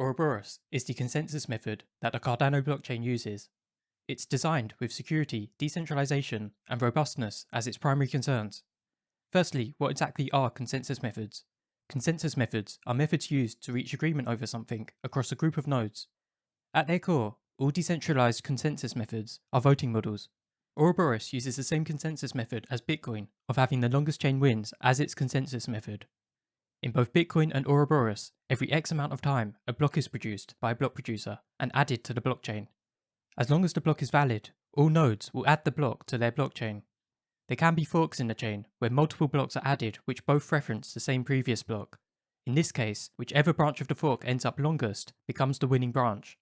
Ouroboros is the consensus method that the Cardano blockchain uses. It's designed with security, decentralization, and robustness as its primary concerns. Firstly, what exactly are consensus methods? Consensus methods are methods used to reach agreement over something across a group of nodes. At their core, all decentralized consensus methods are voting models. Ouroboros uses the same consensus method as Bitcoin of having the longest chain wins as its consensus method. In both Bitcoin and Ouroboros, every X amount of time, a block is produced by a block producer and added to the blockchain. As long as the block is valid, all nodes will add the block to their blockchain. There can be forks in the chain where multiple blocks are added which both reference the same previous block. In this case, whichever branch of the fork ends up longest becomes the winning branch.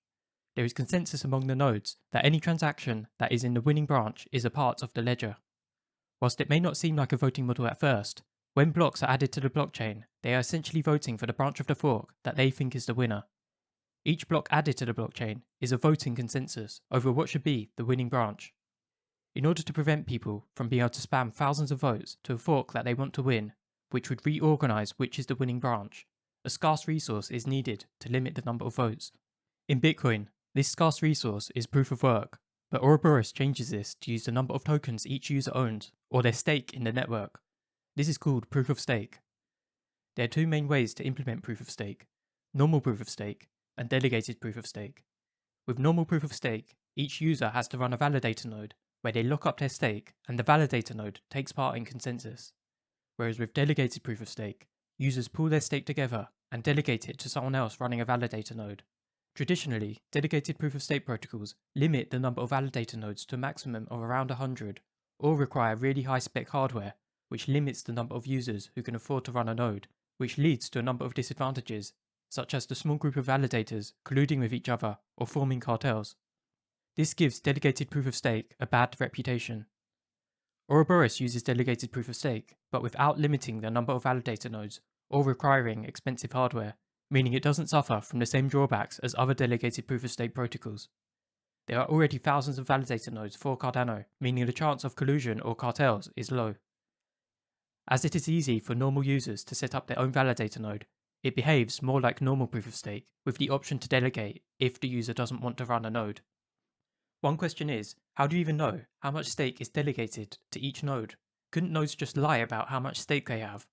There is consensus among the nodes that any transaction that is in the winning branch is a part of the ledger. Whilst it may not seem like a voting model at first, when blocks are added to the blockchain, they are essentially voting for the branch of the fork that they think is the winner. Each block added to the blockchain is a voting consensus over what should be the winning branch. In order to prevent people from being able to spam thousands of votes to a fork that they want to win, which would reorganize which is the winning branch, a scarce resource is needed to limit the number of votes. In Bitcoin, this scarce resource is proof of work, but Ouroboros changes this to use the number of tokens each user owns, or their stake in the network. This is called proof of stake. There are two main ways to implement proof of stake: normal proof of stake and delegated proof of stake. With normal proof of stake, each user has to run a validator node where they lock up their stake and the validator node takes part in consensus. Whereas with delegated proof of stake, users pool their stake together and delegate it to someone else running a validator node. Traditionally, delegated proof of stake protocols limit the number of validator nodes to a maximum of around 100, or require really high spec hardware, which limits the number of users who can afford to run a node, which leads to a number of disadvantages, such as the small group of validators colluding with each other or forming cartels. This gives delegated proof of stake a bad reputation. Ouroboros uses delegated proof of stake, but without limiting the number of validator nodes or requiring expensive hardware, meaning it doesn't suffer from the same drawbacks as other delegated proof of stake protocols. There are already thousands of validator nodes for Cardano, meaning the chance of collusion or cartels is low. As it is easy for normal users to set up their own validator node, it behaves more like normal proof of stake, with the option to delegate if the user doesn't want to run a node. One question is, how do you even know how much stake is delegated to each node? Couldn't nodes just lie about how much stake they have?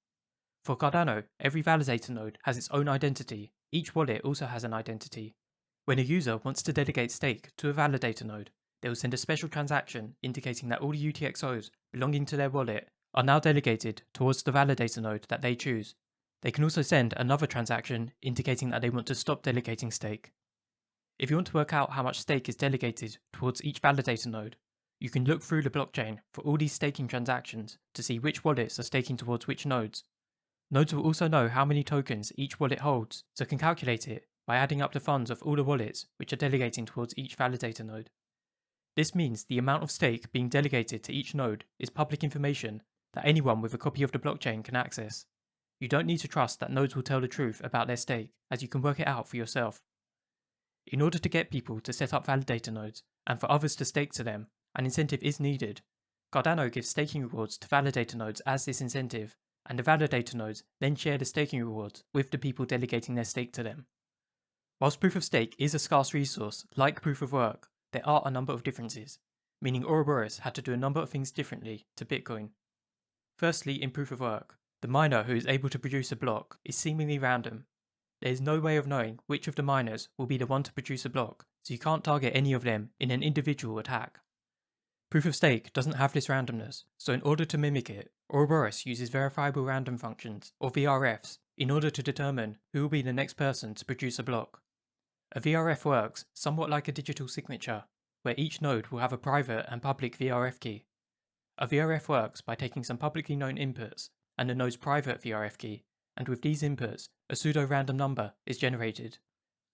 For Cardano, every validator node has its own identity. Each wallet also has an identity. When a user wants to delegate stake to a validator node, they will send a special transaction indicating that all the UTXOs belonging to their wallet are now delegated towards the validator node that they choose. They can also send another transaction indicating that they want to stop delegating stake. If you want to work out how much stake is delegated towards each validator node, you can look through the blockchain for all these staking transactions to see which wallets are staking towards which nodes. Nodes will also know how many tokens each wallet holds, so can calculate it by adding up the funds of all the wallets which are delegating towards each validator node. This means the amount of stake being delegated to each node is public information that anyone with a copy of the blockchain can access. You don't need to trust that nodes will tell the truth about their stake, as you can work it out for yourself. In order to get people to set up validator nodes, and for others to stake to them, an incentive is needed. Cardano gives staking rewards to validator nodes as this incentive, and the validator nodes then share the staking rewards with the people delegating their stake to them. Whilst proof of stake is a scarce resource, like proof of work, there are a number of differences, meaning Ouroboros had to do a number of things differently to Bitcoin. Firstly, in proof of work, the miner who is able to produce a block is seemingly random. There is no way of knowing which of the miners will be the one to produce a block, so you can't target any of them in an individual attack. Proof of stake doesn't have this randomness, so in order to mimic it, Ouroboros uses verifiable random functions, or VRFs, in order to determine who will be the next person to produce a block. A VRF works somewhat like a digital signature, where each node will have a private and public VRF key. A VRF works by taking some publicly known inputs and the node's private VRF key, and with these inputs, a pseudo-random number is generated.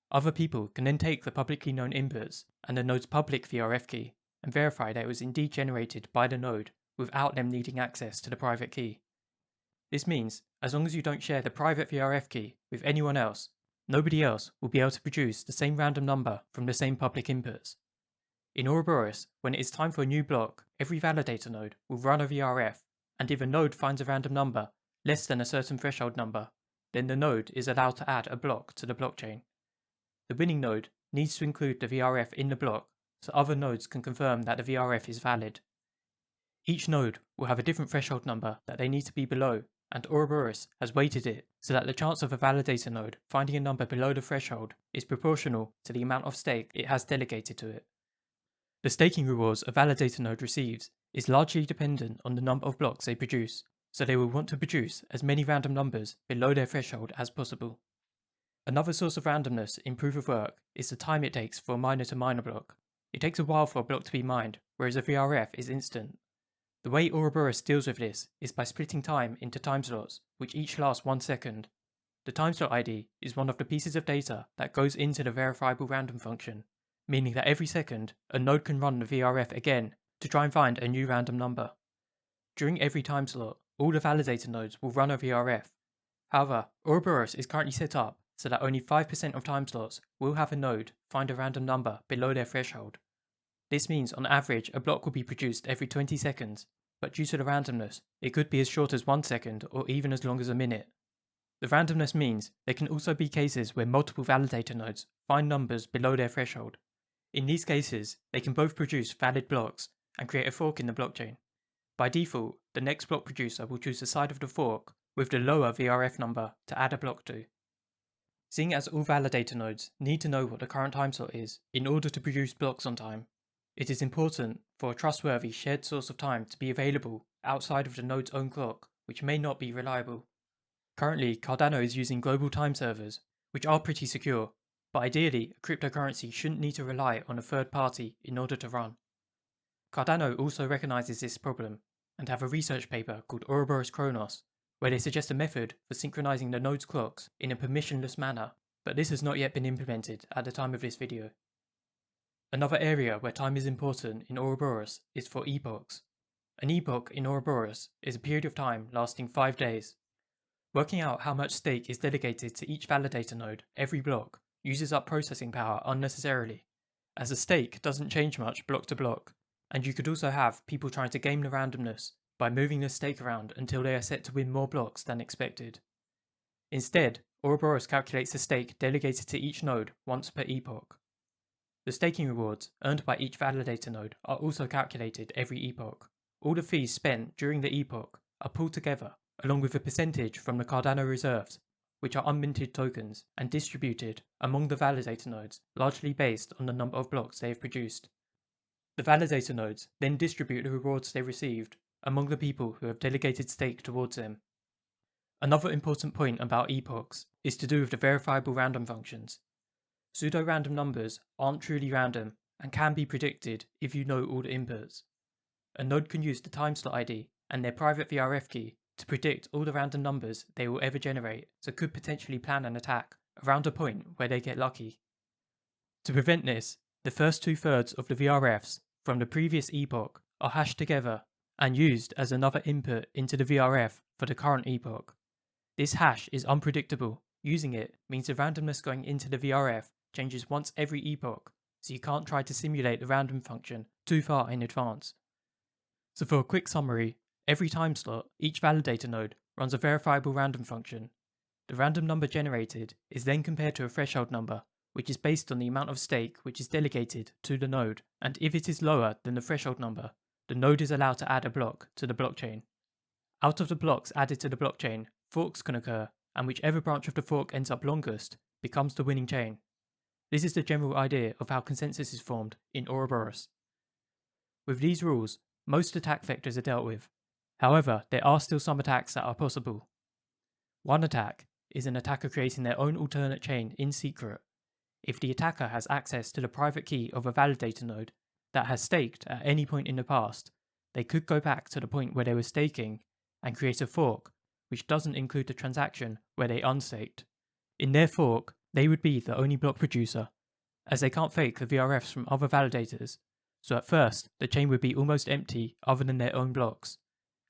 Other people can then take the publicly known inputs and the node's public VRF key and verify that it was indeed generated by the node without them needing access to the private key. This means, as long as you don't share the private VRF key with anyone else, nobody else will be able to produce the same random number from the same public inputs. In Ouroboros, when it is time for a new block, every validator node will run a VRF, and if a node finds a random number less than a certain threshold number, then the node is allowed to add a block to the blockchain. The winning node needs to include the VRF in the block so other nodes can confirm that the VRF is valid. Each node will have a different threshold number that they need to be below, and Ouroboros has weighted it so that the chance of a validator node finding a number below the threshold is proportional to the amount of stake it has delegated to it. The staking rewards a validator node receives is largely dependent on the number of blocks they produce, so they will want to produce as many random numbers below their threshold as possible. Another source of randomness in proof of work is the time it takes for a miner to mine a block. It takes a while for a block to be mined, whereas a VRF is instant. The way Ouroboros deals with this is by splitting time into time slots, which each last 1 second. The timeslot ID is one of the pieces of data that goes into the verifiable random function, meaning that every second, a node can run the VRF again to try and find a new random number. During every time slot, all the validator nodes will run a VRF. However, Ouroboros is currently set up so that only 5% of time slots will have a node find a random number below their threshold. This means on average a block will be produced every 20 seconds, but due to the randomness, it could be as short as 1 second or even as long as a minute. The randomness means there can also be cases where multiple validator nodes find numbers below their threshold. In these cases, they can both produce valid blocks and create a fork in the blockchain. By default, the next block producer will choose the side of the fork with the lower VRF number to add a block to. Seeing as all validator nodes need to know what the current time slot is in order to produce blocks on time, it is important for a trustworthy shared source of time to be available outside of the node's own clock, which may not be reliable. Currently, Cardano is using global time servers, which are pretty secure, but ideally a cryptocurrency shouldn't need to rely on a third party in order to run. Cardano also recognizes this problem and have a research paper called Ouroboros Chronos, where they suggest a method for synchronizing the node's clocks in a permissionless manner, but this has not yet been implemented at the time of this video. Another area where time is important in Ouroboros is for epochs. An epoch in Ouroboros is a period of time lasting 5 days. Working out how much stake is delegated to each validator node every block uses up processing power unnecessarily, as the stake doesn't change much block to block, and you could also have people trying to game the randomness by moving the stake around until they are set to win more blocks than expected. Instead, Ouroboros calculates the stake delegated to each node once per epoch. The staking rewards earned by each validator node are also calculated every epoch. All the fees spent during the epoch are pulled together, along with a percentage from the Cardano reserves, which are unminted tokens, and distributed among the validator nodes, largely based on the number of blocks they have produced. The validator nodes then distribute the rewards they received among the people who have delegated stake towards them. Another important point about epochs is to do with the verifiable random functions. Pseudo-random numbers aren't truly random and can be predicted if you know all the inputs. A node can use the timeslot ID and their private VRF key to predict all the random numbers they will ever generate, so could potentially plan an attack around a point where they get lucky. To prevent this, the first 2/3 of the VRFs from the previous epoch are hashed together and used as another input into the VRF for the current epoch. This hash is unpredictable. Using it means the randomness going into the VRF changes once every epoch, so you can't try to simulate the random function too far in advance. So for a quick summary, every time slot, each validator node runs a verifiable random function. The random number generated is then compared to a threshold number, which is based on the amount of stake which is delegated to the node, and if it is lower than the threshold number, the node is allowed to add a block to the blockchain. Out of the blocks added to the blockchain, forks can occur, and whichever branch of the fork ends up longest becomes the winning chain. This is the general idea of how consensus is formed in Ouroboros. With these rules, most attack vectors are dealt with. However, there are still some attacks that are possible. One attack is an attacker creating their own alternate chain in secret. If the attacker has access to the private key of a validator node that has staked at any point in the past, they could go back to the point where they were staking and create a fork which doesn't include the transaction where they unstaked. In their fork, they would be the only block producer, as they can't fake the VRFs from other validators, so at first the chain would be almost empty other than their own blocks.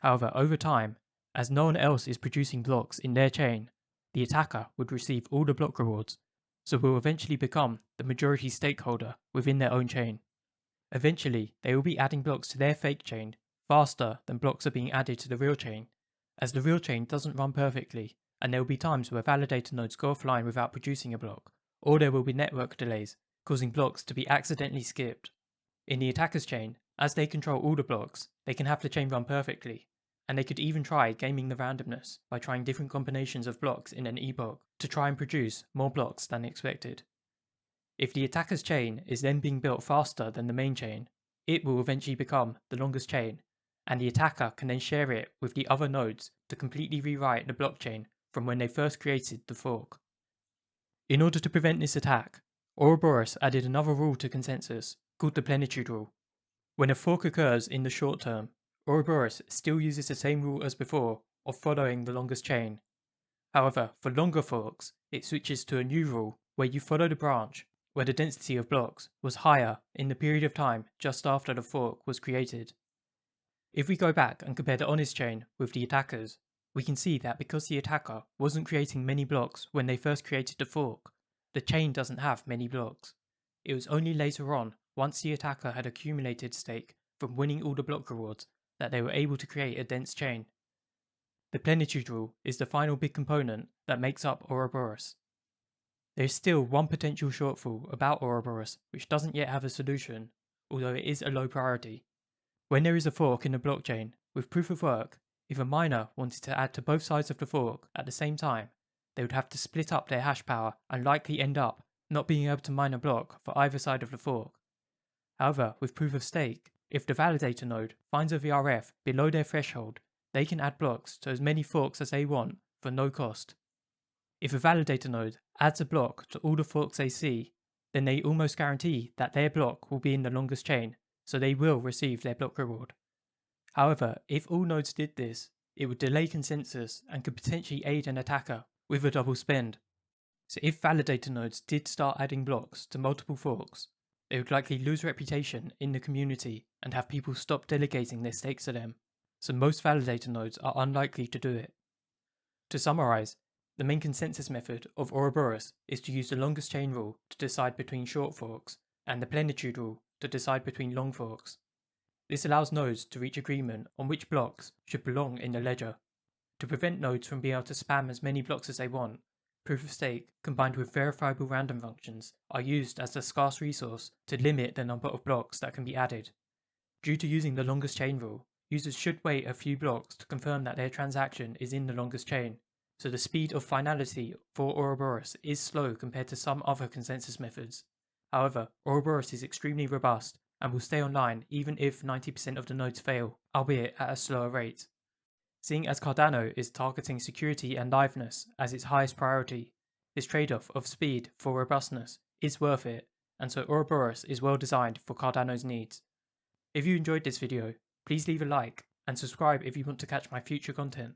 However, over time, as no one else is producing blocks in their chain, the attacker would receive all the block rewards, so will eventually become the majority stakeholder within their own chain. Eventually, they will be adding blocks to their fake chain faster than blocks are being added to the real chain, as the real chain doesn't run perfectly, and there will be times where validator nodes go offline without producing a block, or there will be network delays, causing blocks to be accidentally skipped. In the attacker's chain, as they control all the blocks, they can have the chain run perfectly, and they could even try gaming the randomness by trying different combinations of blocks in an epoch to try and produce more blocks than expected. If the attacker's chain is then being built faster than the main chain, it will eventually become the longest chain, and the attacker can then share it with the other nodes to completely rewrite the blockchain from when they first created the fork. In order to prevent this attack, Ouroboros added another rule to consensus called the Plenitude rule. When a fork occurs in the short term, Ouroboros still uses the same rule as before of following the longest chain. However, for longer forks, it switches to a new rule where you follow the branch where the density of blocks was higher in the period of time just after the fork was created. If we go back and compare the honest chain with the attackers, we can see that because the attacker wasn't creating many blocks when they first created the fork, the chain doesn't have many blocks. It was only later on, once the attacker had accumulated stake from winning all the block rewards, that they were able to create a dense chain. The Plenitude rule is the final big component that makes up Ouroboros. There is still one potential shortfall about Ouroboros which doesn't yet have a solution, although it is a low priority. When there is a fork in the blockchain with proof of work, if a miner wanted to add to both sides of the fork at the same time, they would have to split up their hash power and likely end up not being able to mine a block for either side of the fork. However, with proof of stake, if the validator node finds a VRF below their threshold, they can add blocks to as many forks as they want for no cost. If a validator node adds a block to all the forks they see, then they almost guarantee that their block will be in the longest chain, so they will receive their block reward. However, if all nodes did this, it would delay consensus and could potentially aid an attacker with a double spend. So if validator nodes did start adding blocks to multiple forks, they would likely lose reputation in the community and have people stop delegating their stakes to them, so most validator nodes are unlikely to do it. To summarize, the main consensus method of Ouroboros is to use the longest chain rule to decide between short forks, and the Plenitude rule to decide between long forks. This allows nodes to reach agreement on which blocks should belong in the ledger. To prevent nodes from being able to spam as many blocks as they want, proof of stake combined with verifiable random functions are used as a scarce resource to limit the number of blocks that can be added. Due to using the longest chain rule, users should wait a few blocks to confirm that their transaction is in the longest chain, so the speed of finality for Ouroboros is slow compared to some other consensus methods. However, Ouroboros is extremely robust and will stay online even if 90% of the nodes fail, albeit at a slower rate. Seeing as Cardano is targeting security and liveness as its highest priority, this trade-off of speed for robustness is worth it, and so Ouroboros is well designed for Cardano's needs. If you enjoyed this video, please leave a like and subscribe if you want to catch my future content.